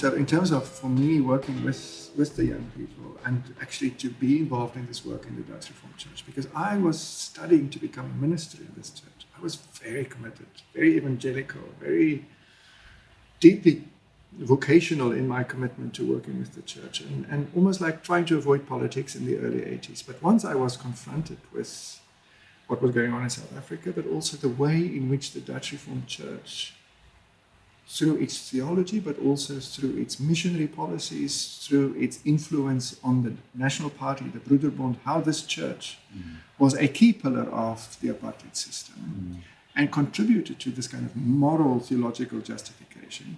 So in terms of, for me, working with the young people and actually to be involved in this work in the Dutch Reformed Church, because I was studying to become a minister in this church. I was very committed, very evangelical, very deeply vocational in my commitment to working with the church, and almost like trying to avoid politics in the early 80s. But once I was confronted with what was going on in South Africa, but also the way in which the Dutch Reformed Church, through its theology, but also through its missionary policies, through its influence on the National Party, the Broederbond, how this church was a key pillar of the apartheid system and contributed to this kind of moral theological justification.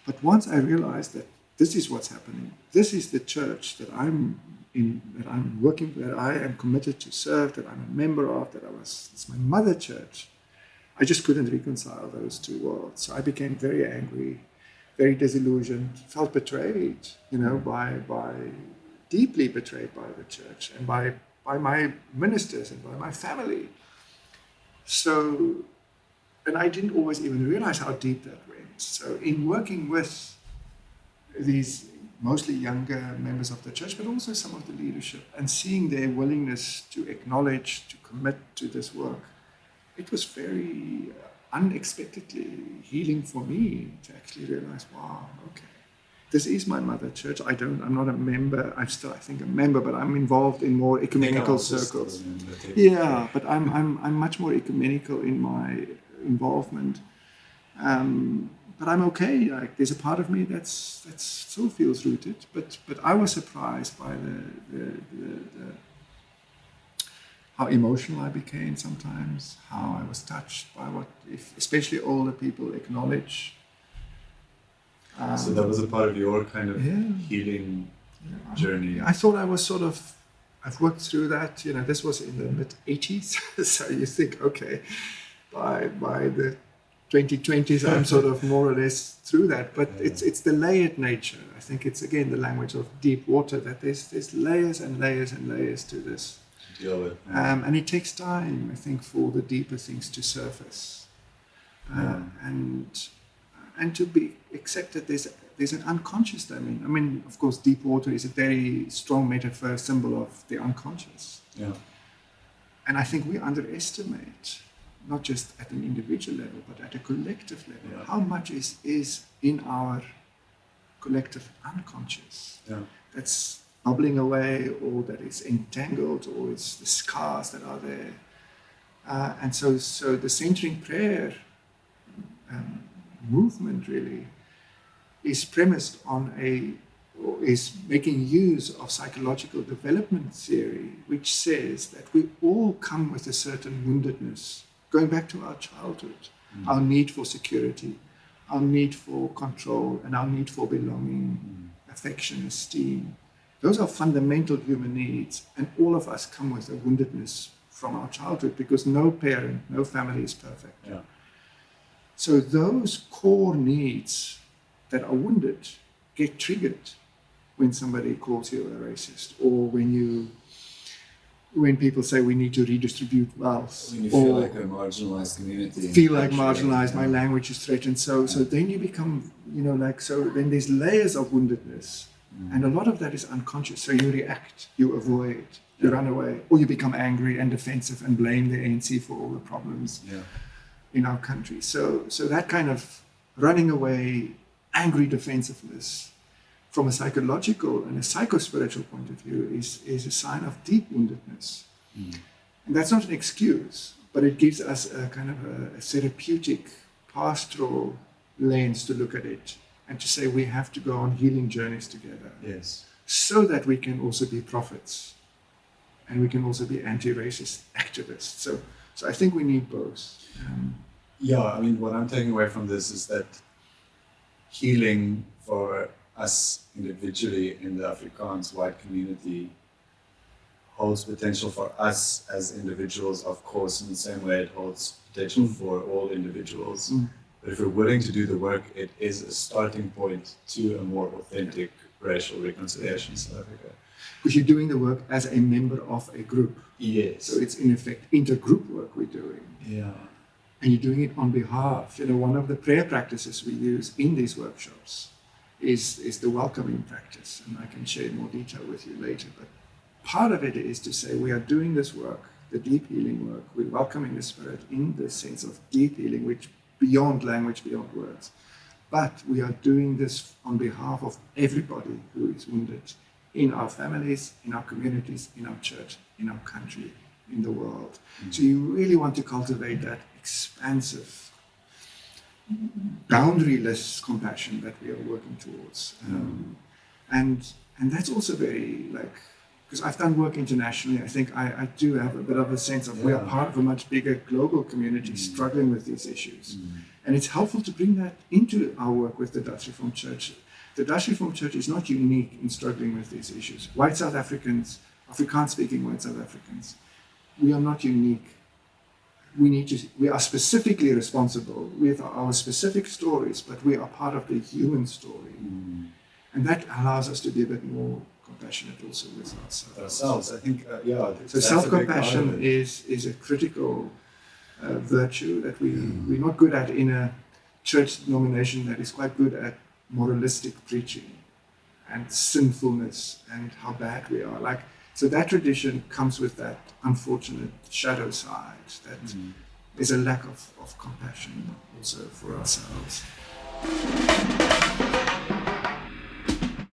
But once I realized that this is what's happening, this is the church that I'm in, that I'm working, that I am committed to serve, that I'm a member of, it's my mother church, I just couldn't reconcile those two worlds. So I became very angry, very disillusioned, felt betrayed, deeply betrayed by the church and by my ministers and by my family. So, and I didn't always even realize how deep that went. So in working with these mostly younger members of the church, but also some of the leadership, and seeing their willingness to acknowledge, to commit to this work, it was very unexpectedly healing for me to actually realize, wow, okay, this is my mother church. I'm not a member. I'm still, I think, a member, but I'm involved in more ecumenical circles. Yeah, but I'm much more ecumenical in my involvement. But I'm okay. Like, there's a part of me that still feels rooted. But I was surprised by the how emotional I became sometimes, how I was touched by what, if especially older people acknowledge. So that was a part of your kind of healing journey. I thought I was I've worked through that. This was in the mid-80s. So you think, okay, by the 2020s, I'm sort of more or less through that. But it's the layered nature. I think it's, again, the language of deep water, that there's layers and layers and layers to this. Deal with. And it takes time, I think, for the deeper things to surface. And to be accepted, there's an unconscious domain. I mean, of course, deep water is a very strong metaphor, symbol of the unconscious. Yeah. And I think we underestimate, not just at an individual level, but at a collective level, how much is in our collective unconscious that's bubbling away, or that is entangled, or it's the scars that are there. And so the centering prayer movement really is premised on is making use of psychological development theory, which says that we all come with a certain woundedness, going back to our childhood, our need for security, our need for control, and our need for belonging, affection, esteem. Those are fundamental human needs, and all of us come with a woundedness from our childhood, because no parent, no family is perfect. Yeah. So those core needs that are wounded get triggered when somebody calls you a racist, or when people say we need to redistribute wealth. When you feel like a marginalized community. Feel like marginalized, my language is threatened. So then you become, then there's layers of woundedness. And a lot of that is unconscious. So you react, you avoid, you run away, or you become angry and defensive and blame the ANC for all the problems in our country. So that kind of running away, angry defensiveness, from a psychological and a psycho-spiritual point of view, is a sign of deep woundedness. And that's not an excuse, but it gives us a kind of a therapeutic, pastoral lens to look at it, and to say we have to go on healing journeys together. Yes. So that we can also be prophets, and we can also be anti-racist activists. So I think we need both. I mean, what I'm taking away from this is that healing for us individually in the Afrikaans white community holds potential for us as individuals, of course, in the same way it holds potential for all individuals. But if we're willing to do the work, it is a starting point to a more authentic racial reconciliation in South Africa. Because you're doing the work as a member of a group. Yes. So it's in effect intergroup work we're doing. Yeah. And you're doing it on behalf. One of the prayer practices we use in these workshops is the welcoming practice, and I can share more detail with you later. But part of it is to say we are doing this work, the deep healing work. We're welcoming the Spirit in the sense of deep healing, which beyond language, beyond words. But we are doing this on behalf of everybody who is wounded in our families, in our communities, in our church, in our country, in the world. So you really want to cultivate that expansive, boundaryless compassion that we are working towards. And that's also very, because I've done work internationally, I think I do have a bit of a sense of we are part of a much bigger global community struggling with these issues. And it's helpful to bring that into our work with the Dutch Reformed Church. The Dutch Reformed Church is not unique in struggling with these issues. White South Africans, Afrikaans-speaking white South Africans, we are not unique. We are specifically responsible with our specific stories, but we are part of the human story. And that allows us to be a bit more compassionate also with ourselves. I think, so self-compassion is a critical virtue that we're not good at in a church denomination that is quite good at moralistic preaching and sinfulness and how bad we are. So that tradition comes with that unfortunate shadow side that there's a lack of compassion also for ourselves.